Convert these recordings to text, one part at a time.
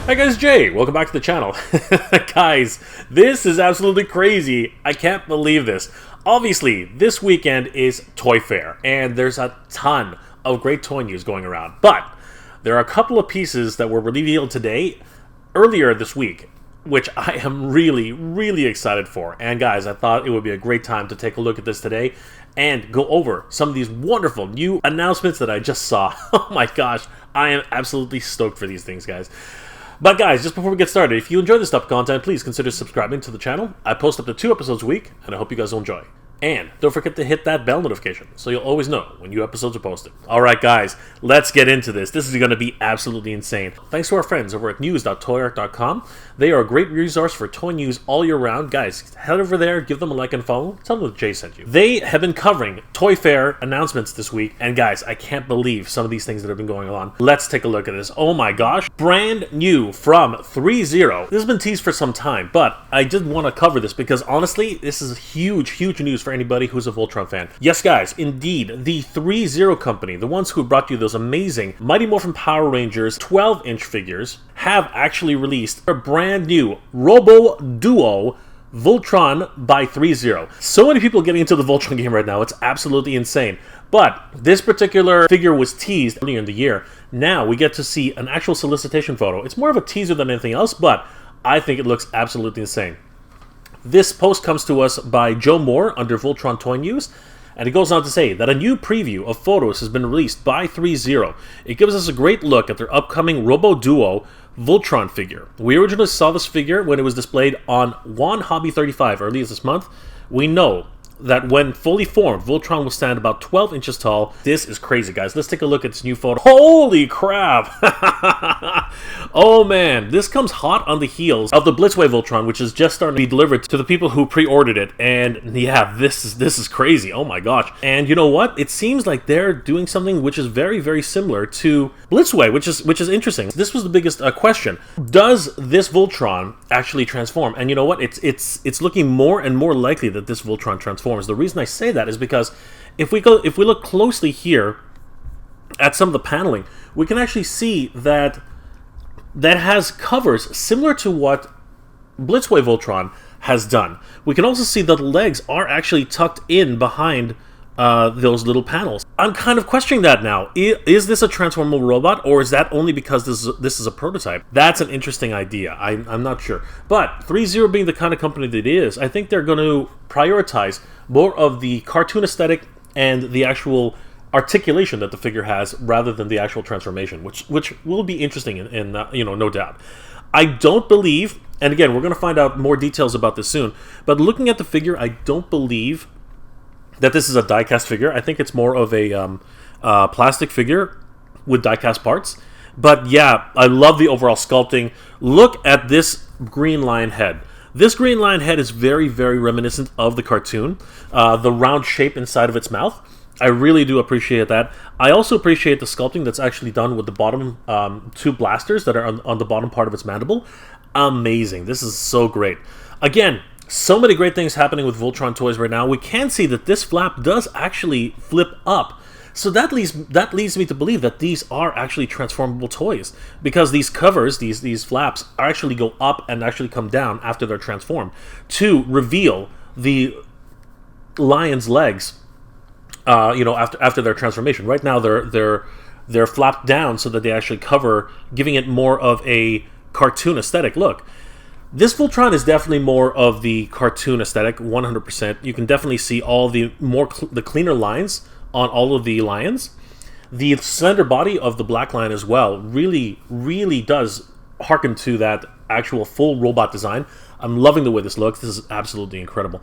Hi guys, Jay. Welcome back to the channel. Guys, this is absolutely crazy. I can't believe this. Obviously, this weekend is Toy Fair, and there's a ton of great toy news going around. But there are a couple of pieces that were revealed today, earlier this week, which I am really excited for. And guys, I thought it would be a great time to take a look at this today and go over some of these wonderful new announcements that I just saw. Oh my gosh, I am absolutely stoked for these things, guys. But guys, just before we get started, if you enjoy this type of content, please consider subscribing to the channel. I post up to 2 episodes a week, and I hope you guys will enjoy. And don't forget to hit that bell notification so you'll always know when new episodes are posted. Alright guys, let's get into this. This is going to be absolutely insane. Thanks to our friends over at news.toyart.com. They are a great resource for toy news all year round. Guys, head over there, give them a like and follow. Tell them that Jay sent you. They have been covering Toy Fair announcements this week. And guys, I can't believe some of these things that have been going on. Let's take a look at this. Oh my gosh. Brand new from 3 Zero. This has been teased for some time, but I did want to cover this because honestly, this is huge news for anybody who's a Voltron fan. Yes guys, indeed, the 3 Zero company, the ones who brought you those amazing Mighty Morphin Power Rangers 12-inch figures, have actually released a brand new Robo-Duo Voltron by 3 Zero. So many people getting into the Voltron game right now, it's absolutely insane. But this particular figure was teased earlier in the year. Now we get to see an actual solicitation photo. It's more of a teaser than anything else, but I think it looks absolutely insane. This post comes to us by Joe Moore under Voltron Toy News, and it goes on to say that a new preview of photos has been released by 3 Zero. It gives us a great look at their upcoming Robo-Duo Voltron figure. We originally saw this figure when it was displayed on One Hobby 35 earlier this month. We know that when fully formed, Voltron will stand about 12 inches tall. This is crazy, guys. Let's take a look at this new photo. Holy crap! Oh man, this comes hot on the heels of the Blitzway Voltron, which is just starting to be delivered to the people who pre-ordered it. And yeah, this is crazy. Oh my gosh. And you know what? It seems like they're doing something which is very similar to Blitzway, which is interesting. This was the biggest question. Does this Voltron actually transform? And you know what? It's looking more and more likely that this Voltron transforms. The reason I say that is because if we look closely here at some of the paneling, we can actually see that has covers similar to what Blitzway Voltron has done. We can also see that the legs are actually tucked in behind those little panels. I'm kind of questioning that now. Is this a transformable robot, or is that only because this is a prototype? That's an interesting idea. I'm not sure. But 3 Zero being the kind of company that it is, I think they're going to prioritize more of the cartoon aesthetic and the actual articulation that the figure has rather than the actual transformation, which will be interesting in no doubt. I don't believe, and again, we're going to find out more details about this soon, but looking at the figure, I don't believe that this is a die-cast figure. I think it's more of a plastic figure with die-cast parts. But yeah, I love the overall sculpting. Look at this green lion head. This green lion head is very reminiscent of the cartoon. The round shape inside of its mouth. I really do appreciate that. I also appreciate the sculpting that's actually done with the bottom 2 blasters that are on the bottom part of its mandible. Amazing. This is so great. Again, so many great things happening with Voltron toys right now. We can see that this flap does actually flip up. So that leads me to believe that these are actually transformable toys, because these covers, these flaps, actually go up and actually come down after they're transformed to reveal the lion's legs. After their transformation. Right now they're flapped down so that they actually cover, giving it more of a cartoon aesthetic look. This Voltron is definitely more of the cartoon aesthetic, 100%. You can definitely see all the cleaner lines on all of the lions. The slender body of the black lion as well really does harken to that actual full robot design. I'm loving the way this looks. This is absolutely incredible.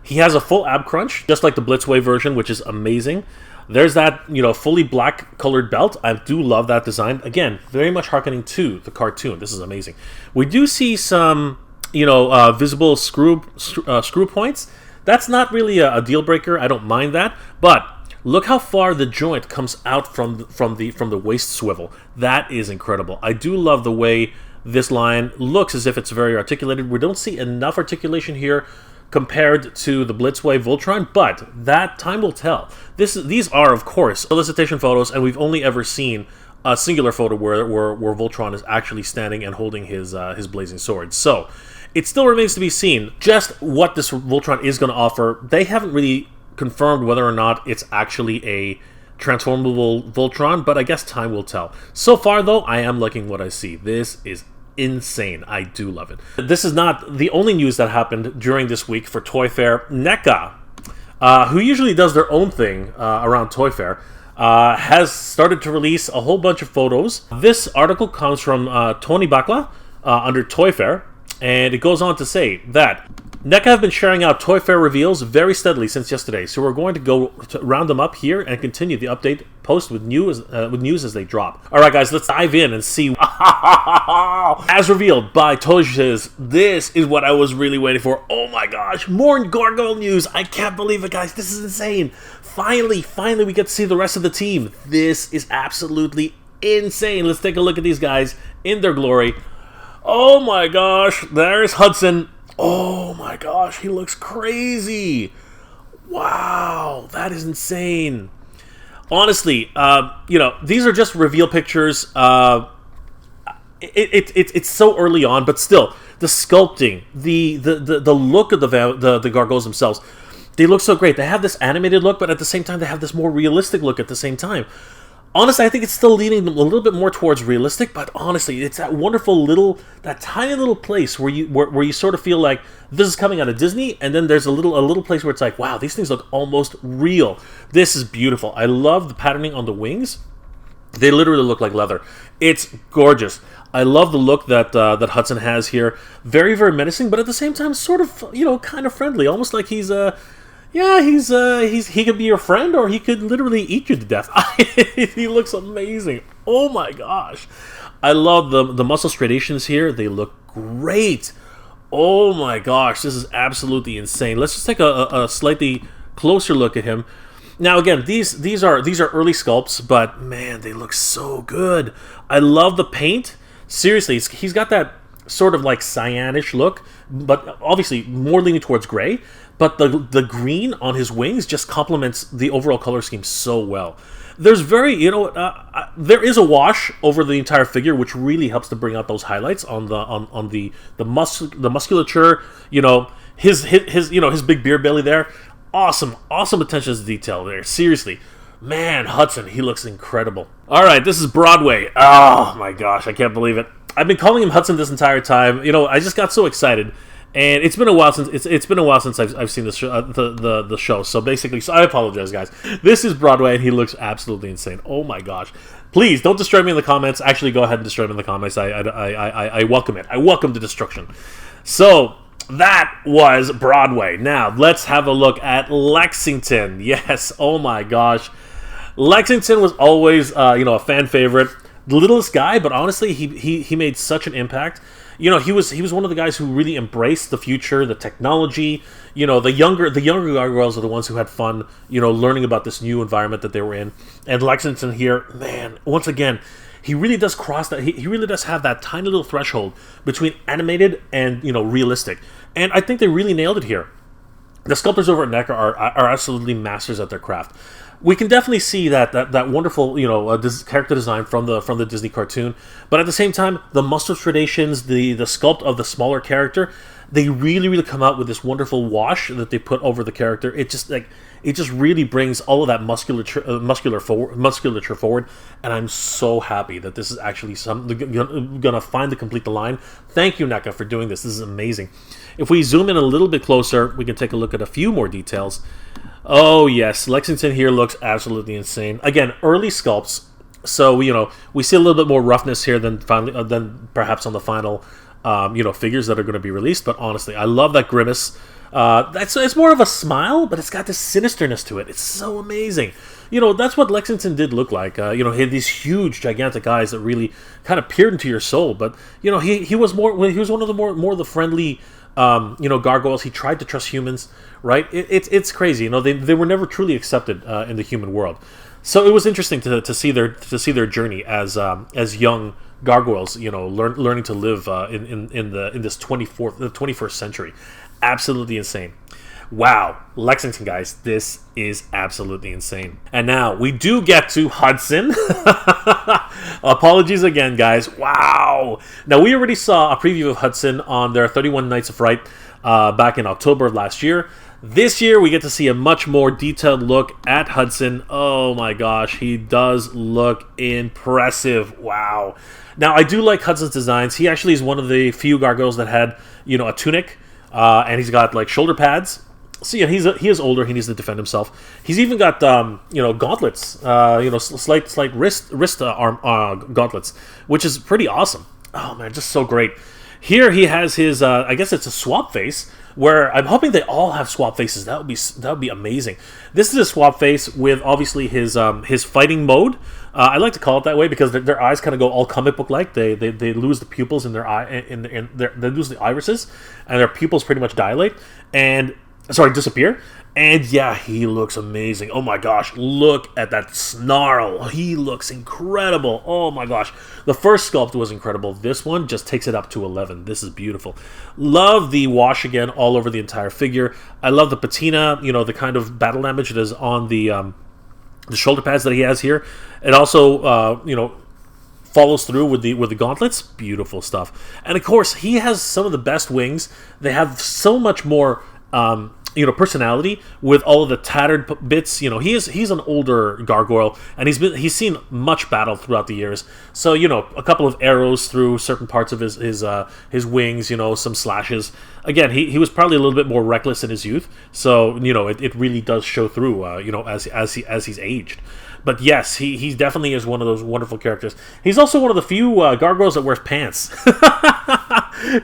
He has a full ab crunch, just like the Blitzway version, which is amazing. There's that, fully black colored belt. I do love that design. Again, very much harkening to the cartoon. This is amazing. We do see some, visible screw points. That's not really a deal breaker. I don't mind that. But look how far the joint comes out from the waist swivel. That is incredible. I do love the way this line looks as if it's very articulated. We don't see enough articulation here compared to the Blitzway Voltron, but that time will tell. These are, of course, solicitation photos, and we've only ever seen a singular photo where Voltron is actually standing and holding his blazing sword. So it still remains to be seen just what this Voltron is going to offer. They haven't really confirmed whether or not it's actually a transformable Voltron, but I guess time will tell. So far, though, I am liking what I see. This is insane. I do love it. This is not the only news that happened during this week for Toy Fair. Neca, who usually does their own thing around Toy Fair, has started to release a whole bunch of photos. This article comes from Tony Bakla under Toy Fair, and it goes on to say that Neca have been sharing out Toy Fair reveals very steadily since yesterday, so we're going to go to round them up here and continue the update post with news as they drop. All right, guys, let's dive in and see. As revealed by Toji's, this is what I was really waiting for. Oh my gosh, more Gargoyle news. I can't believe it, guys. This is insane. Finally, we get to see the rest of the team. This is absolutely insane. Let's take a look at these guys in their glory. Oh my gosh, there's Hudson. Oh my gosh, he looks crazy. Wow, that is insane. Honestly, these are just reveal pictures. It's so early on, but still, the sculpting, the look of the Gargoyles themselves, they look so great. They have this animated look, but at the same time, they have this more realistic look at the same time. Honestly, I think it's still leaning a little bit more towards realistic, but honestly, it's that wonderful that tiny little place where you sort of feel like this is coming out of Disney, and then there's a little place where it's like, wow, these things look almost real. This is beautiful. I love the patterning on the wings. They literally look like leather. It's gorgeous. I love the look that Hudson has here. Very, very menacing, but at the same time, sort of, kind of friendly, almost like he could be your friend, or he could literally eat you to death. He looks amazing. Oh my gosh. I love the muscle striations here. They look great. Oh my gosh, this is absolutely insane. Let's just take a slightly closer look at him. Now again, these are early sculpts, but man, they look so good. I love the paint. Seriously, he's got that sort of like cyanish look, but obviously more leaning towards gray. But the green on his wings just complements the overall color scheme so well. There's there is a wash over the entire figure, which really helps to bring out those highlights on the musculature. His big beer belly there. Awesome attention to detail there. Seriously, man, Hudson, he looks incredible. All right, this is Broadway. Oh my gosh, I can't believe it. I've been calling him Hudson this entire time. I just got so excited. And it's been a while since I've seen the show. So basically, I apologize, guys. This is Broadway, and he looks absolutely insane. Oh my gosh! Please don't destroy me in the comments. Actually, go ahead and destroy me in the comments. I welcome it. I welcome the destruction. So that was Broadway. Now let's have a look at Lexington. Yes. Oh my gosh, Lexington was always a fan favorite. The littlest guy, but honestly, he made such an impact. He was one of the guys who really embraced the future, the technology. The younger Gargoyles are the ones who had fun, learning about this new environment that they were in. And Lexington here, man, once again, he really does cross that. He really does have that tiny little threshold between animated and realistic. And I think they really nailed it here. The sculptors over at Neca are absolutely masters at their craft. We can definitely see that wonderful character design from the Disney cartoon, but at the same time, the muscle striations, the sculpt of the smaller character, they really come out with this wonderful wash that they put over the character. It just really brings all of that musculature forward, and I'm so happy that this is actually gonna finally complete the line. Thank you, Neca, for doing this. This is amazing. If we zoom in a little bit closer, we can take a look at a few more details. Oh yes, Lexington here looks absolutely insane. Again, early sculpts, so we see a little bit more roughness here than perhaps on the final figures that are going to be released. But honestly, I love that grimace. It's more of a smile, but it's got this sinisterness to it. It's so amazing. That's what Lexington did look like. He had these huge, gigantic eyes that really kind of peered into your soul. But he was one of the more the friendly. Gargoyles. He tried to trust humans, right? It's crazy. They were never truly accepted in the human world. So it was interesting to see their journey as young gargoyles. Learning to live in this 21st century. Absolutely insane. Wow, Lexington, guys, this is absolutely insane. And now we do get to Hudson. Apologies again, guys. Wow. Now, we already saw a preview of Hudson on their 31 Nights of Fright back in October of last year. This year, we get to see a much more detailed look at Hudson. Oh my gosh, he does look impressive. Wow. Now, I do like Hudson's designs. He actually is one of the few gargoyles that had, a tunic, and he's got like shoulder pads. So yeah, he is older. He needs to defend himself. He's even got gauntlets, slight wrist arm gauntlets, which is pretty awesome. Oh man, just so great. Here he has his I guess it's a swap face, where I'm hoping they all have swap faces. That would be amazing. This is a swap face with obviously his fighting mode. I like to call it that way because their eyes kind of go all comic book like. They lose the pupils in their eye, they lose the irises, and their pupils pretty much dilate and disappear. And yeah, he looks amazing. Oh my gosh, look at that snarl. He looks incredible. Oh my gosh. The first sculpt was incredible. This one just takes it up to 11. This is beautiful. Love the wash again all over the entire figure. I love the patina, the kind of battle damage that is on the shoulder pads that he has here. It also, follows through with the gauntlets. Beautiful stuff. And of course, he has some of the best wings. They have so much more personality with all of the tattered bits. He's an older gargoyle, and he's seen much battle throughout the years. So a couple of arrows through certain parts of his wings. Some slashes. Again, he was probably a little bit more reckless in his youth. So it really does show through. As he's aged. But yes, he definitely is one of those wonderful characters. He's also one of the few gargoyles that wears pants.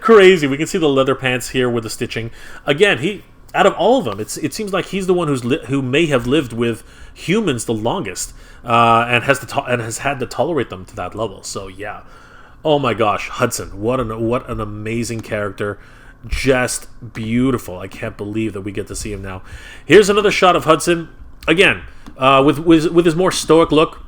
Crazy. We can see the leather pants here with the stitching. Again, out of all of them, it seems like he's the one who may have lived with humans the longest, and has had to tolerate them to that level. So yeah, oh my gosh, Hudson, what an amazing character, just beautiful. I can't believe that we get to see him now. Here's another shot of Hudson again, with his more stoic look.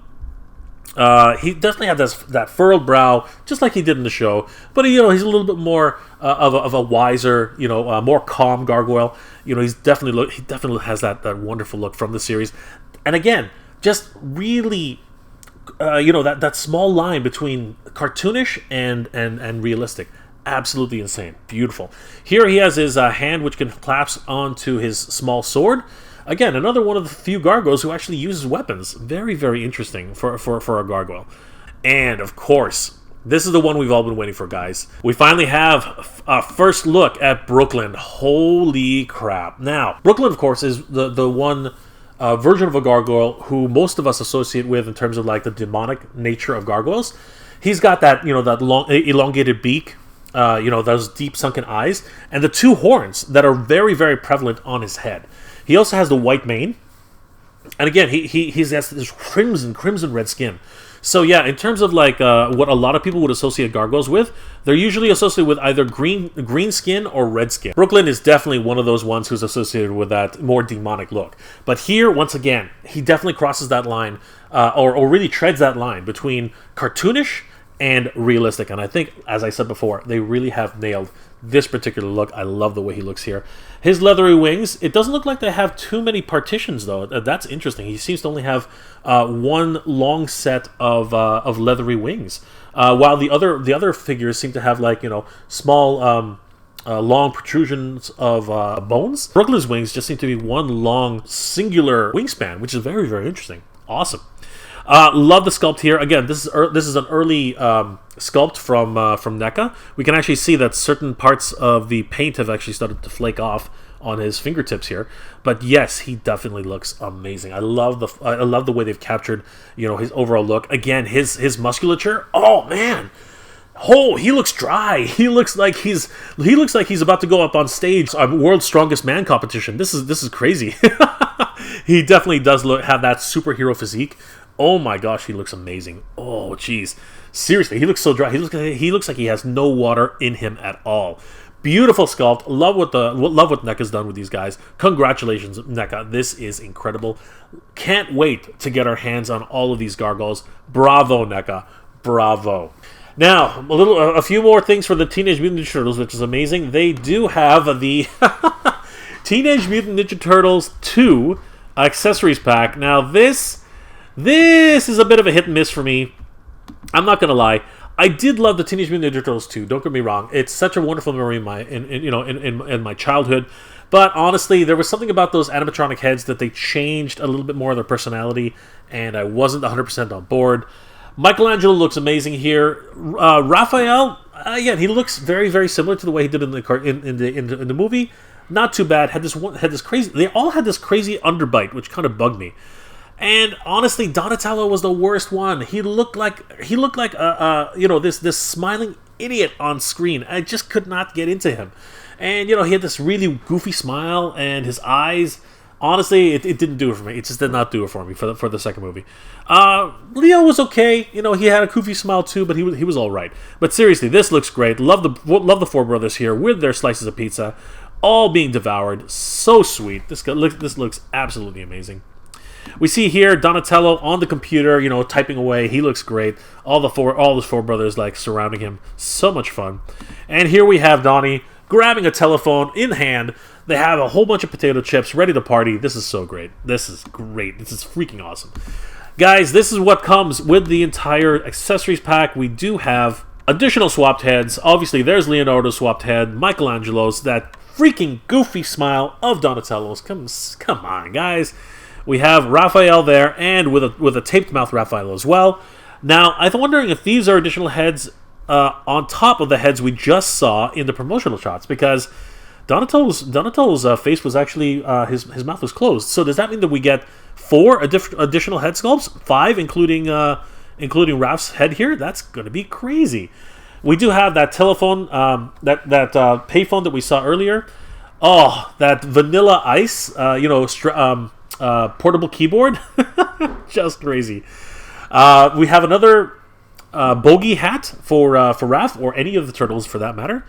He definitely had that furrowed brow, just like he did in the show. But he's a little bit more of a wiser, more calm gargoyle. He definitely has that wonderful look from the series. And again, just really, that small line between cartoonish and realistic. Absolutely insane, beautiful. Here he has his hand, which can collapse onto his small sword. Again, another one of the few gargoyles who actually uses weapons. Very, very interesting for a gargoyle. And, of course, this is the one we've all been waiting for, guys. We finally have a first look at Brooklyn. Holy crap. Now, Brooklyn, of course, is the one version of a gargoyle who most of us associate with in terms of, like, the demonic nature of gargoyles. He's got that, that long, elongated beak, those deep sunken eyes, and the two horns that are very, very prevalent on his head. He also has the white mane, and again, he has this crimson red skin. So yeah, in terms of like what a lot of people would associate gargoyles with, they're usually associated with either green skin or red skin. Brooklyn is definitely one of those ones who's associated with that more demonic look. But here, once again, he definitely crosses that line, or really treads that line between cartoonish and realistic. And I think, as I said before, they really have nailed this particular look. I love the way he looks here. His leathery wings, it doesn't look like they have too many partitions, though. That's interesting. He seems to only have one long set of leathery wings, while the other figures seem to have, like, small long protrusions of bones. Brooklyn's wings just seem to be one long singular wingspan, which is very, very interesting. Awesome. Love the sculpt here. Again, this is an early sculpt from Neca. We can actually see that certain parts of the paint have actually started to flake off on his fingertips here. But yes, he definitely looks amazing. I love the way they've captured his overall look. Again, his musculature. Oh man. Oh, he looks dry. He looks like he's about to go up on stage, World's Strongest Man competition. This is crazy. He definitely does have that superhero physique. Oh my gosh, he looks amazing. Oh jeez, seriously, he looks so dry. He looks like he has no water in him at all. Beautiful sculpt. Love what NECA's done with these guys. Congratulations, NECA. This is incredible. Can't wait to get our hands on all of these gargoyles. Bravo, NECA. Bravo. Now, a few more things for the Teenage Mutant Ninja Turtles, which is amazing. They do have the Teenage Mutant Ninja Turtles 2 accessories pack. Now this is a bit of a hit and miss for me. I'm not gonna lie. I did love the Teenage Mutant Ninja Turtles 2. Don't get me wrong. It's such a wonderful memory in my childhood. But honestly, there was something about those animatronic heads that they changed a little bit more of their personality, and I wasn't 100% on board. Michelangelo looks amazing here. Raphael, again, he looks very, very similar to the way he did in the movie. Not too bad. Had this crazy. They all had this crazy underbite, which kind of bugged me. And honestly, Donatello was the worst one. He looked like this smiling idiot on screen. I just could not get into him. And he had this really goofy smile, and his eyes. Honestly, it didn't do it for me. It just did not do it for me for the second movie. Leo was okay. He had a goofy smile too, but he was all right. But seriously, this looks great. Love the four brothers here with their slices of pizza, all being devoured. So sweet. This looks absolutely amazing. We see here Donatello on the computer, typing away. He looks great. All the four brothers surrounding him. So much fun. And here we have Donnie grabbing a telephone in hand. They have a whole bunch of potato chips ready to party. This is so great. This is great. This is freaking awesome. Guys, this is what comes with the entire accessories pack. We do have additional swapped heads. Obviously, there's Leonardo's swapped head, Michelangelo's, that freaking goofy smile of Donatello's. Come on, guys. We have Raphael there, and with a taped mouth Raphael as well. Now, I'm wondering if these are additional heads on top of the heads we just saw in the promotional shots, because Donatello's face was actually his mouth was closed. So does that mean that we get 4 additional head sculpts, 5 including Raph's head here? That's going to be crazy. We do have that telephone, that payphone that we saw earlier. Oh, that Vanilla Ice, portable keyboard, just crazy. We have another bogey hat for Raph, or any of the turtles for that matter.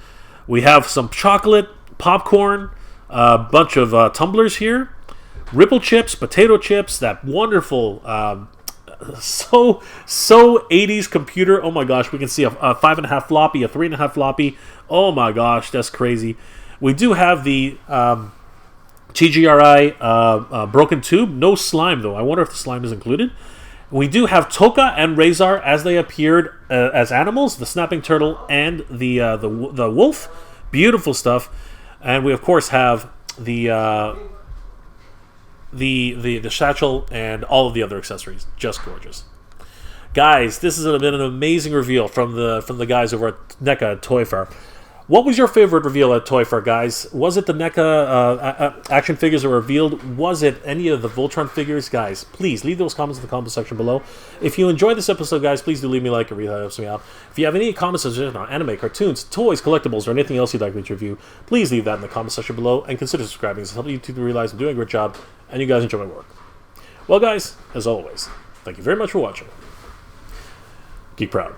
We have some chocolate, popcorn, a bunch of tumblers here, ripple chips, potato chips, that wonderful, so 80s computer. Oh my gosh, we can see a 5.5 floppy, a 3.5 floppy. Oh my gosh, that's crazy. We do have the TGRI broken tube, no slime though. I wonder if the slime is included. We do have Toka and Razor as they appeared as animals, the snapping turtle and the wolf. Beautiful stuff. And we of course have the satchel and all of the other accessories. Just gorgeous, guys. This has been an amazing reveal from the guys over at NECA Toy Fair. What was your favorite reveal at Toy Fair, guys? Was it the NECA action figures that were revealed? Was it any of the Voltron figures? Guys, please leave those comments in the comment section below. If you enjoyed this episode, guys, please do leave me a like. It really helps me out. If you have any comments on anime, cartoons, toys, collectibles, or anything else you'd like me to review, please leave that in the comment section below, and consider subscribing. It's helping YouTube to realize I'm doing a great job, and you guys enjoy my work. Well, guys, as always, thank you very much for watching. Geek proud.